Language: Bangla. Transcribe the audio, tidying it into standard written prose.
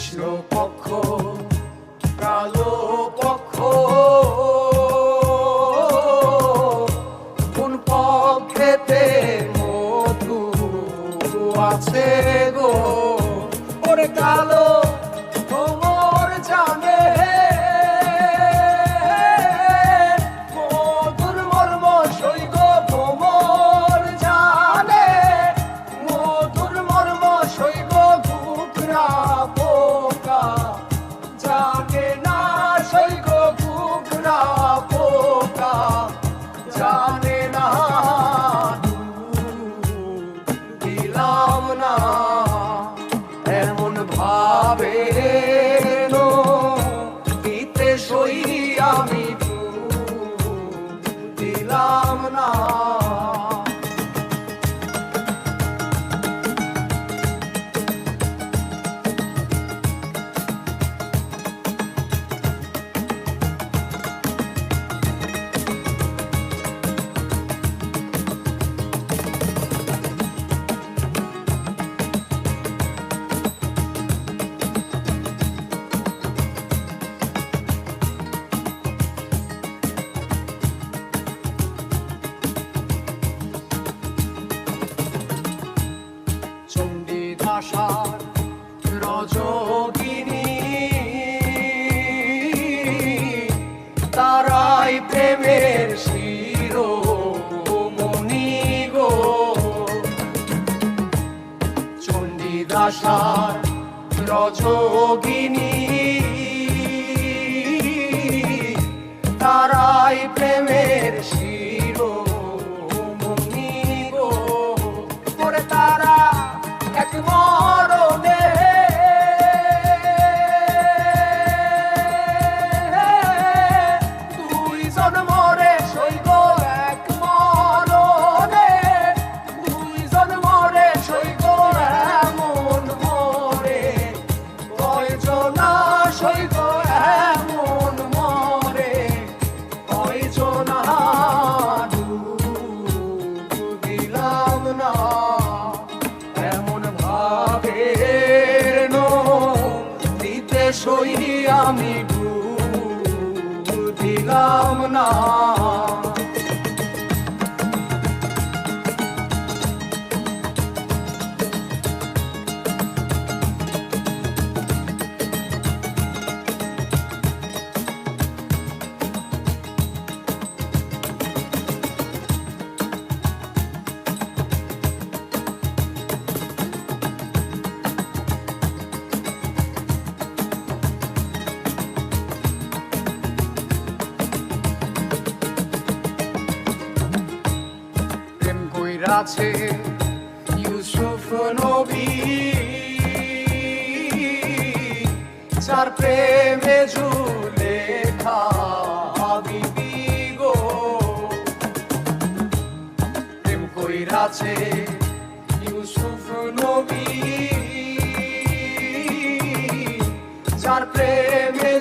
কৃষ্ণ পক্ষ কালো পক্ষ কোন পক্ষেতে মধু আছে গো ওরে কালো তোমার জানে মধুর মর্ম সৈগ তোমার জানে মধুর মর্ম সৈগ ঘুঘরা পোকা জানে না সৈগ ঘুঘরা পোকা জানে না দিলাম না এমন ভাবে দিতে সই আমি দিলাম না চণ্ডীদাসার রজোগিনী তারাই প্রেমের শিরোমণি গো চণ্ডীদাসার রজোগিনী তারাই প্রেমের শিরোমণি গো ওরে তারা এক মরণে দুইজন মরে সইগ এক মরণে দুইজন মরে সইগ এমন মরে কয়জনা সইগ এমন মরে কয়জনা দিলাম না দিতে সই আমি দিলাম না আছে ইউসুফ নবী যার প্রেমে জুলেখা বিবি গো প্রেম কইরাছে ইউসুফ নবী যার প্রেমে